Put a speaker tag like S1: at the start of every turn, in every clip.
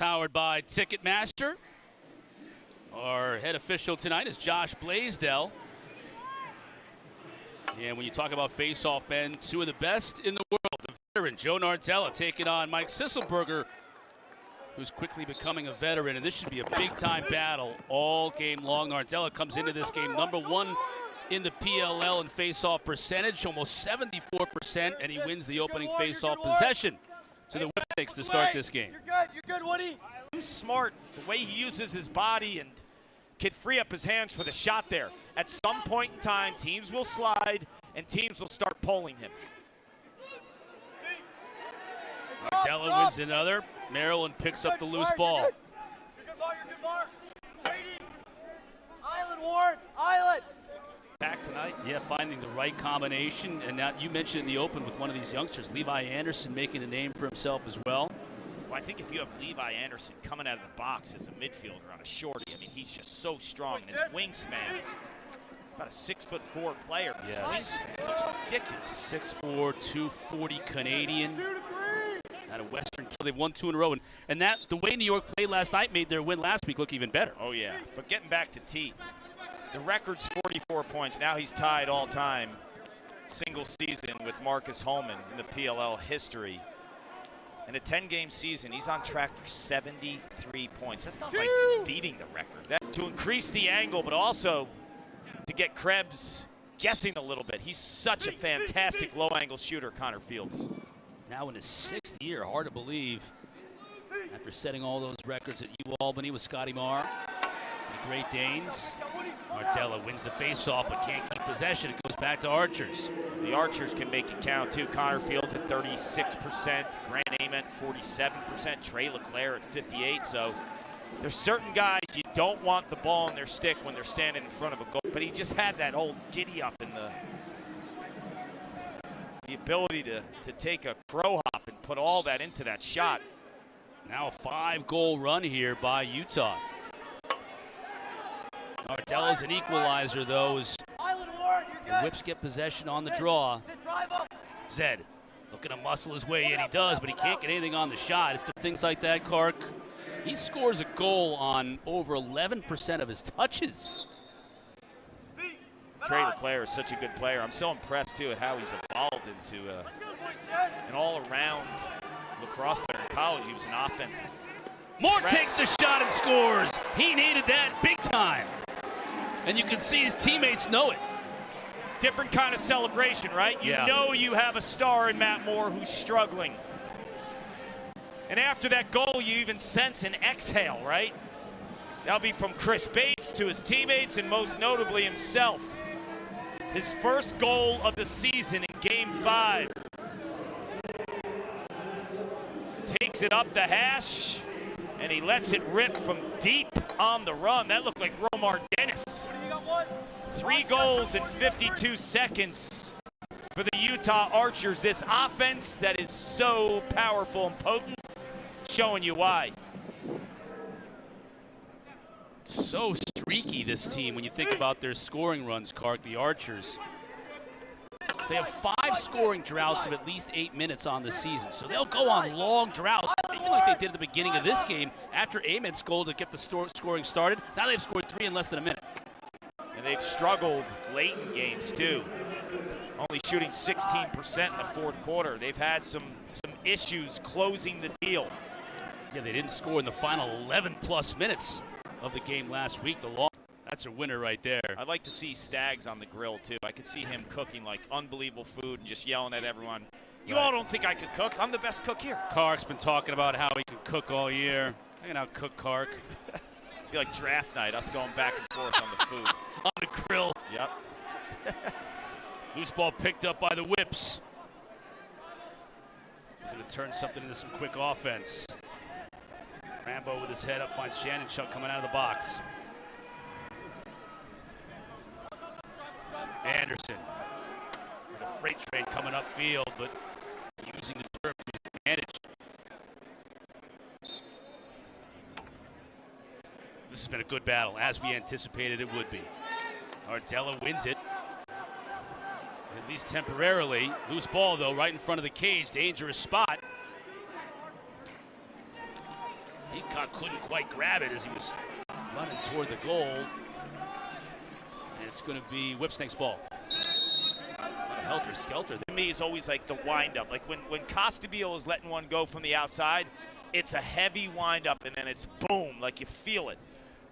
S1: powered by Ticketmaster. Our head official tonight is Josh Blaisdell. And when you talk about face-off men, two of the best in the world, the veteran Joe Nardella taking on Mike Sisselberger, who's quickly becoming a veteran, and this should be a big-time battle all game long. Nardella comes into this game #1 in the PLL in face-off percentage, almost 74%, and he wins the opening face-off possession to the Whipsnakes to start this game.
S2: You're good, Woody. He's smart, the way he uses his body and can free up his hands for the shot there. At some point in time, teams will slide and teams will start pulling him.
S1: Nardella wins another. Maryland picks up the loose ball.
S2: You're good, Bar. Island, Ward. Island. Back tonight.
S1: Yeah, finding the right combination. And now you mentioned in the open with one of these youngsters, Levi Anderson, making a name for himself as well.
S2: Well, I think if you have Levi Anderson coming out of the box as a midfielder on a shorty, I mean, he's just so strong. And his wingspan, about a 6'4" player. His wingspan looks ridiculous.
S1: 6'4", 240 Canadian. Out of Western, they've won 2 in a row, and that the way New York played last night made their win last week look even better.
S2: Oh yeah, but getting back to T, the record's 44 points. Now he's tied all-time single season with Marcus Holman in the PLL history. In a 10-game season, he's on track for 73 points. That's not like beating the record. That to increase the angle, but also to get Krebs guessing a little bit. He's such a fantastic low-angle shooter, Connor Fields.
S1: Now in his 6th year, hard to believe, after setting all those records at UAlbany with Scotty Marr, the Great Danes. Nardella wins the face-off but can't keep possession. It goes back to Archers.
S2: The Archers can make it count too. Connor Fields at 36%, Grant Ament 47%, Trey LeClaire at 58%. So there's certain guys you don't want the ball in their stick when they're standing in front of a goal. But he just had that old giddy up in the ability to take a crow hop and put all that into that shot.
S1: Now a 5-goal run here by Utah. Nardella's an equalizer, though, as the Whips get possession on the draw. Zed looking to muscle his way in. He does, but he can't get anything on the shot. It's things like that, Kark. He scores a goal on over 11% of his touches.
S2: Trey LeClaire is such a good player. I'm so impressed, too, at how he's evolved into an all-around lacrosse player. In college, he was an offensive.
S1: Moore takes the shot and scores. He needed that big time. And you can see his teammates know it.
S2: Different kind of celebration, right? You know you have a star in Matt Moore who's struggling. And after that goal, you even sense an exhale, right? That'll be from Chris Bates to his teammates and most notably himself. His first goal of the season in Game 5. Takes it up the hash, and he lets it rip from deep on the run. That looked like Romar Dennis. 3 goals in 52 seconds for the Utah Archers. This offense that is so powerful and potent, showing you why.
S1: So streaky, this team, when you think about their scoring runs, Kark, the Archers. They have 5 scoring droughts of at least 8 minutes on the season. So they'll go on long droughts, even like they did at the beginning of this game after Ament's goal to get the scoring started. Now they've scored 3 in less than a minute.
S2: And they've struggled late in games, too. Only shooting 16% in the 4th quarter. They've had some issues closing the deal.
S1: Yeah, they didn't score in the final 11-plus minutes of the game last week. That's a winner right there.
S2: I'd like to see Staggs on the grill, too. I could see him cooking like unbelievable food and just yelling at everyone. You all don't think I could cook? I'm the best cook here.
S1: Kark's been talking about how he can cook all year. I can out-cook Kark.
S2: Be like draft night, us going back and forth on the food.
S1: On the grill.
S2: Yep.
S1: Loose ball picked up by the Whips. Going to turn something into some quick offense. Rambo with his head up finds Shannon Chuck coming out of the box. Anderson with a freight train coming upfield, but using the turf to his advantage. This has been a good battle, as we anticipated it would be. Nardella wins it, at least temporarily. Loose ball, though, right in front of the cage. Dangerous spot. He Babcock couldn't quite grab it as he was running toward the goal. And it's going to be Whipsnakes ball. Helter-skelter.
S2: To me, is always like the wind-up. Like when Costabile is letting one go from the outside, it's a heavy wind-up, and then it's boom, like you feel it.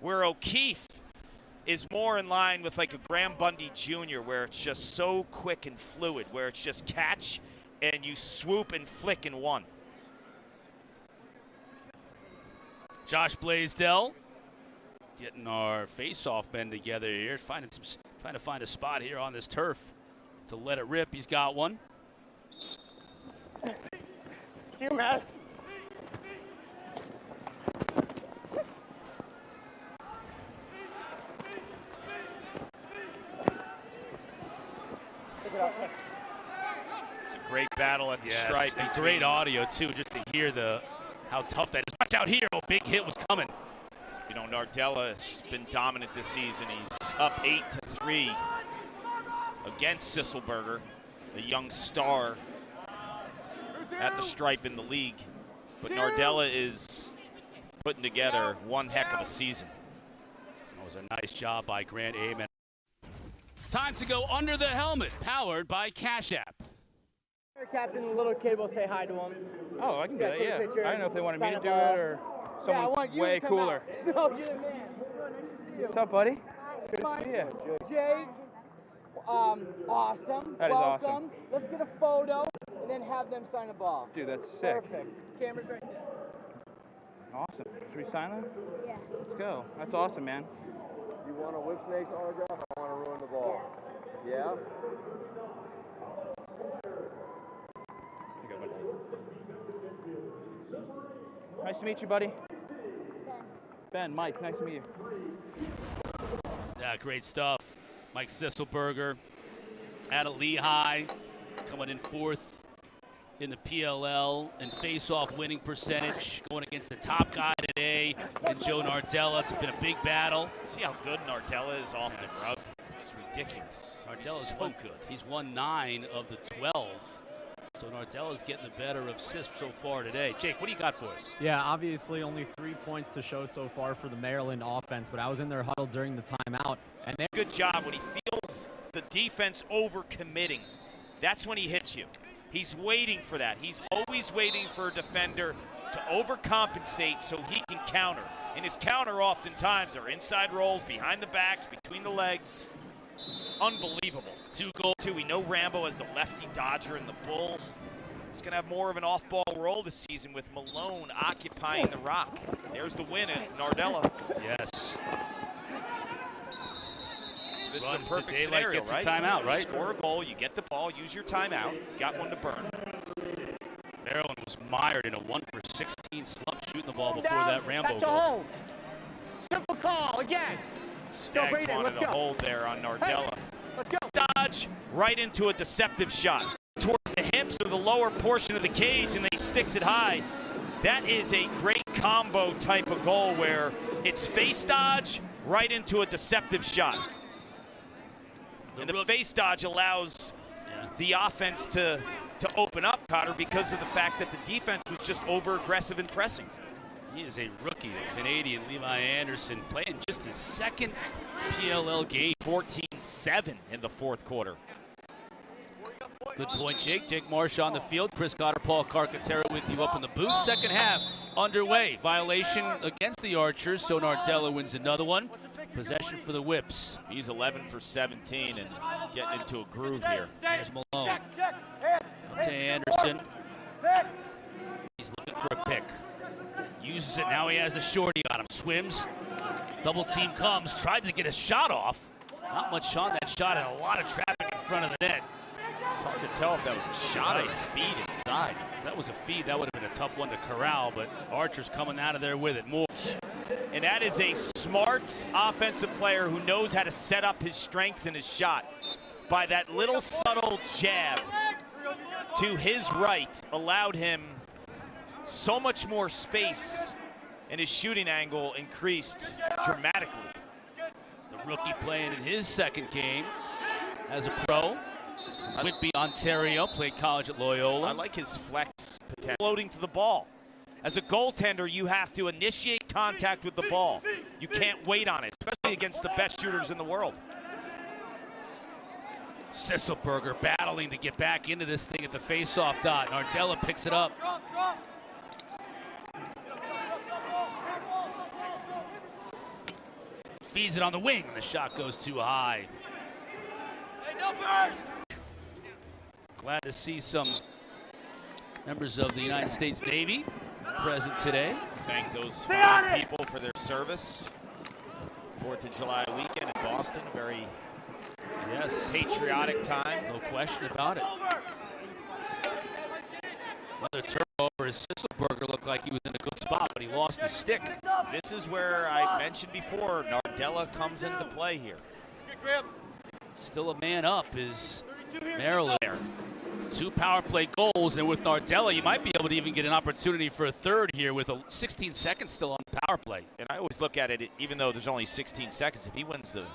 S2: Where O'Keefe is more in line with like a Graham Bundy Jr., where it's just so quick and fluid, where it's just catch and you swoop and flick in one.
S1: Josh Blaisdell getting our face-off men together here, trying to find a spot here on this turf to let it rip. He's got one.
S3: You, man.
S2: It's a great battle at the stripe.
S1: And great audio too, just to hear how tough that is. Watch out here! Oh, big hit was coming.
S2: You know, Nardella has been dominant this season. He's up 8-3 against Sisselberger, a young star at the stripe in the league. But Nardella is putting together one heck of a season.
S1: That was a nice job by Grant Amen. Time to go under the helmet, powered by Cash App.
S3: Captain, the little kid will say hi to him.
S4: Oh, I can do that, yeah.
S3: Picture,
S4: I don't know if they wanted me to
S3: sign
S4: do
S3: a
S4: it
S3: ball.
S4: or
S3: Yeah, I
S4: someone
S3: want you
S4: way
S3: to come
S4: cooler.
S3: out. No, you're the man.
S4: What's up, buddy? Good to see you.
S3: Jake, awesome.
S4: That is
S3: Welcome.
S4: awesome.
S3: Let's get a photo and then have them sign a ball.
S4: Dude, that's sick.
S3: Perfect. Camera's right there.
S4: Awesome. Should we sign that? Yeah. Let's go. That's awesome, man.
S5: You want a Whipsnakes autograph? I want to ruin the ball. Yeah?
S4: You go, buddy. Nice to meet you, buddy. Ben, Mike, nice to meet you.
S1: Yeah, great stuff. Mike Sisselberger out of Lehigh, coming in 4th in the PLL and face-off winning percentage, going against the top guy today, and Joe Nardella. It's been a big battle.
S2: See how good Nardella is off the rug? It's ridiculous.
S1: Nardella's
S2: so good.
S1: He's won 9 of the 12. So Nardella's getting the better of Sis so far today. Jake, what do you got for us?
S6: Yeah, obviously only 3 points to show so far for the Maryland offense, but I was in their huddle during the timeout, and they
S2: Good job when he feels the defense overcommitting. That's when he hits you. He's waiting for that. He's always waiting for a defender to overcompensate so he can counter. And his counter oftentimes are inside rolls, behind the backs, between the legs. Unbelievable.
S1: 2 goals.
S2: We know Rambo as the lefty dodger in the bull. He's going to have more of an off-ball role this season with Malone occupying the rock. There's the win at Nardella.
S1: Yes.
S2: So this
S1: Runs
S2: is a perfect
S1: to daylight,
S2: scenario,
S1: gets a
S2: right?
S1: timeout, right?
S2: You score a goal, you get the ball, use your timeout. Got one to burn.
S1: Maryland was mired in a 1-for-16 slump shooting the ball before that Rambo
S3: That's a
S1: goal.
S3: hold. Simple call again.
S2: Stags
S3: Brayden,
S2: wanted
S3: let's
S2: a
S3: go.
S2: hold there on Nardella.
S3: Let's go.
S2: Dodge right into a deceptive shot. Towards the hips or the lower portion of the cage, and then he sticks it high. That is a great combo type of goal where it's face dodge right into a deceptive shot. And the face dodge allows the offense to open up, Cotter, because of the fact that the defense was just over-aggressive and pressing.
S1: He is a rookie, the Canadian Levi Anderson, playing just his 2nd PLL game.
S2: 14-7 in the 4th quarter.
S1: Good point, Jake. Jake Marsh on the field. Chris Cotter, Paul Carcaterra with you up in the booth. Second half underway. Violation against the Archers, so Nardella wins another one. Possession for the Whips.
S2: He's 11 for 17 and getting into a groove here.
S1: There's Malone. Up to Anderson. He's looking for a pick. Uses it. Now he has the shorty on him. Swims. Double team comes. Tried to get a shot off. Not much on that shot and a lot of traffic in front of the net.
S2: It's hard to tell if that was a shot or a feed inside.
S1: If that was a feed, that would have been a tough one to corral, but Archer's coming out of there with it. More.
S2: And that is a smart offensive player who knows how to set up his strengths and his shot. By that little subtle jab to his right allowed him so much more space, and his shooting angle increased dramatically.
S1: The rookie playing in his 2nd game as a pro. Whitby, Ontario, played college at Loyola.
S2: I like his flex potential. Floating to the ball. As a goaltender, you have to initiate contact with the ball. You can't wait on it, especially against the best shooters in the world.
S1: Sisselberger battling to get back into this thing at the face-off dot. Nardella picks it up. Feeds it on the wing. The shot goes too high. Glad to see some members of the United States Navy present today.
S2: Thank those fine people for their service. 4th of July weekend in Boston, a very patriotic time.
S1: No question about it. Another turnover as Sisselberger looked like he was in a good spot, but he lost his stick.
S2: This is where I mentioned before, Nardella comes into play here.
S1: Still a man up is Maryland there. 2 power play goals, and with Nardella, you might be able to even get an opportunity for a third here with 16 seconds still on the power play.
S2: And I always look at it, even though there's only 16 seconds, if he wins the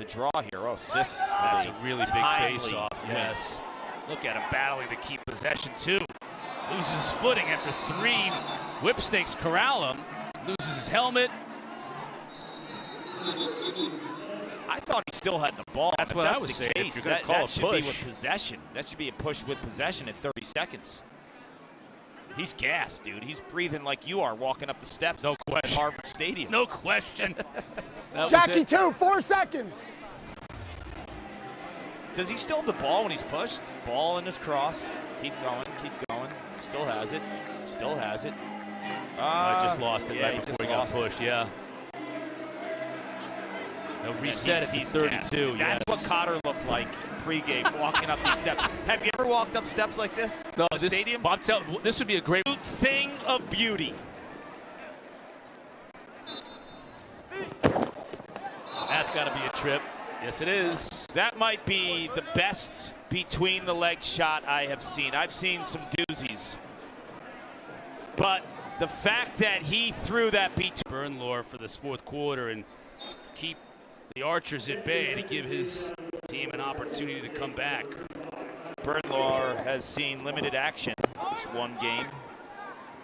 S2: draw here, oh, Sis.
S1: That's a really big face-off, yes. Look at him battling to keep possession, too. Loses his footing after 3 Whipsnakes corral him. Loses his helmet.
S2: I thought he still had the ball.
S1: That's what I was saying.
S2: Case,
S1: If you're gonna call a
S2: should
S1: push.
S2: be with possession. That should be a push with possession at 30 seconds. He's gassed, dude. He's breathing like you are walking up the steps
S1: No question.
S2: at Harvard Stadium.
S1: No question.
S3: Jackie, 2, 4 seconds.
S2: Does he still have the ball when he's pushed? Ball in his cross. Keep going, keep going. Still has it. Still has it.
S1: I just lost it
S2: yeah,
S1: right before he got pushed, yeah. They'll reset it to 32.
S2: That's what Cotter looked like pregame, walking up these steps. Have you ever walked up steps like this?
S1: No,
S2: in the stadium?
S1: Bob, this would be a great
S2: thing of beauty.
S1: That's got to be a trip. Yes, it is.
S2: That might be the best between the legs shot I have seen. I've seen some doozies. But the fact that he threw that beat
S1: Bernlohr for this 4th quarter and keep the Archers at bay to give his team an opportunity to come back.
S2: Bernlohr has seen limited action. Just 1 game,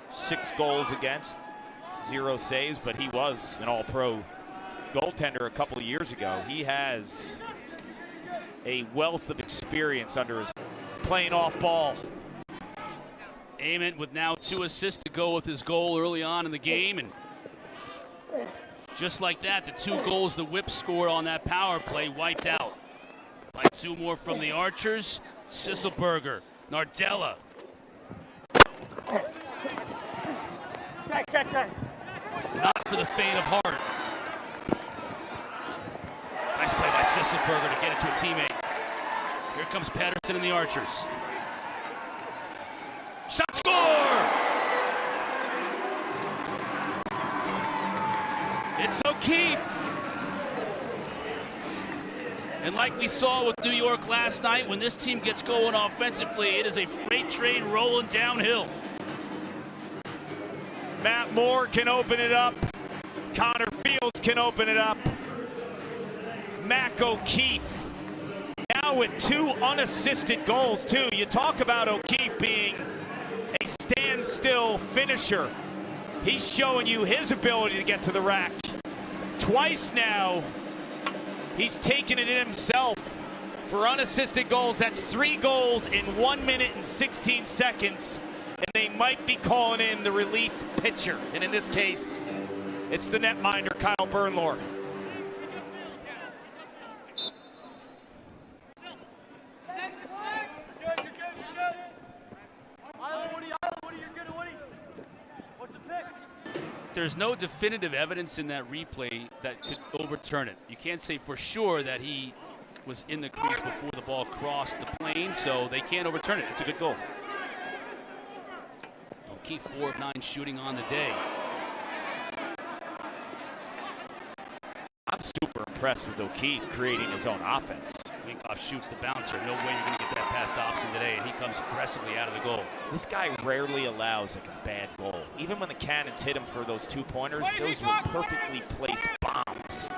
S2: 6 goals against, 0 saves, but he was an all-pro goaltender a couple of years ago. He has a wealth of experience under his playing off ball.
S1: Ament with now 2 assists to go with his goal early on in the game, and just like that, the 2 goals the Whips scored on that power play wiped out by 2 more from the Archers. Sisselberger, Nardella. Not for the faint of heart. Nice play by Sisselberger to get it to a teammate. Here comes Patterson and the Archers. Shot score! It's O'Keefe. And like we saw with New York last night, when this team gets going offensively, it is a freight train rolling downhill.
S2: Matt Moore can open it up. Connor Fields can open it up. Mac O'Keefe now with 2 unassisted goals too. You talk about O'Keefe being a standstill finisher. He's showing you his ability to get to the rack. Twice now, he's taken it in himself for unassisted goals. That's 3 goals in 1 minute and 16 seconds. And they might be calling in the relief pitcher. And in this case, it's the netminder, Kyle Bernlohr.
S1: There's no definitive evidence in that replay that could overturn it. You can't say for sure that he was in the crease before the ball crossed the plane, so they can't overturn it. It's a good goal. O'Keefe 4 of 9 shooting on the day.
S2: I'm super impressed with O'Keefe creating his own offense.
S1: Winkoff shoots the bouncer. No way you're going to get that past Dobson today, and he comes aggressively out of the goal.
S2: This guy rarely allows like a bad goal. Even when the Cannons hit him for those 2-pointers, those were perfectly placed bombs.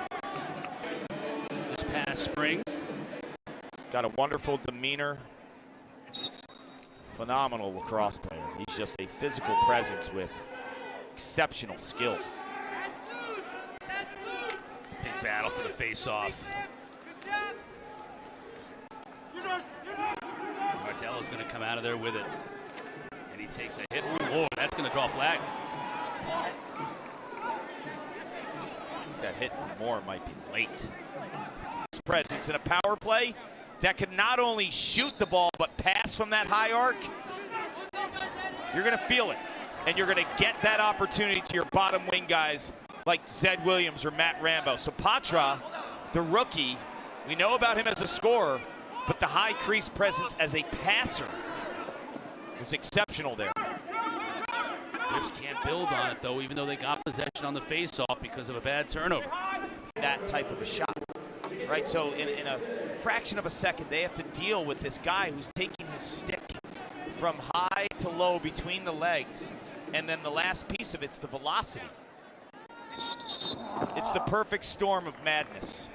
S1: This past spring.
S2: Got a wonderful demeanor. phenomenal lacrosse player. He's just a physical presence with exceptional skill.
S1: Big battle for the face-off. Nardella's going to come out of there with it. And he takes a hit from Lord. That's going to draw a flag.
S2: That hit from Moore might be late. His presence in a power play that can not only shoot the ball but pass from that high arc. You're going to feel it. And you're going to get that opportunity to your bottom wing guys like Zed Williams or Matt Rambo. So Patra, the rookie, we know about him as a scorer, but the high crease presence as a passer was exceptional there.
S1: Whips can't build on it, though, even though they got possession on the face-off because of a bad turnover.
S2: That type of a shot, right? So in a fraction of a second, they have to deal with this guy who's taking his stick from high to low between the legs, and then the last piece of it's the velocity. It's the perfect storm of madness.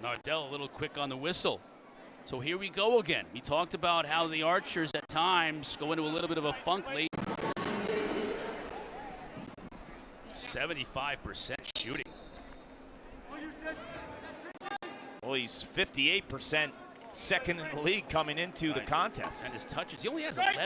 S1: Nardella a little quick on the whistle. So here we go again. We talked about how the Archers at times go into a little bit of a funk late. 75% shooting.
S2: Well, he's 58%, second in the league coming into the contest.
S1: And his touches, he only has 11.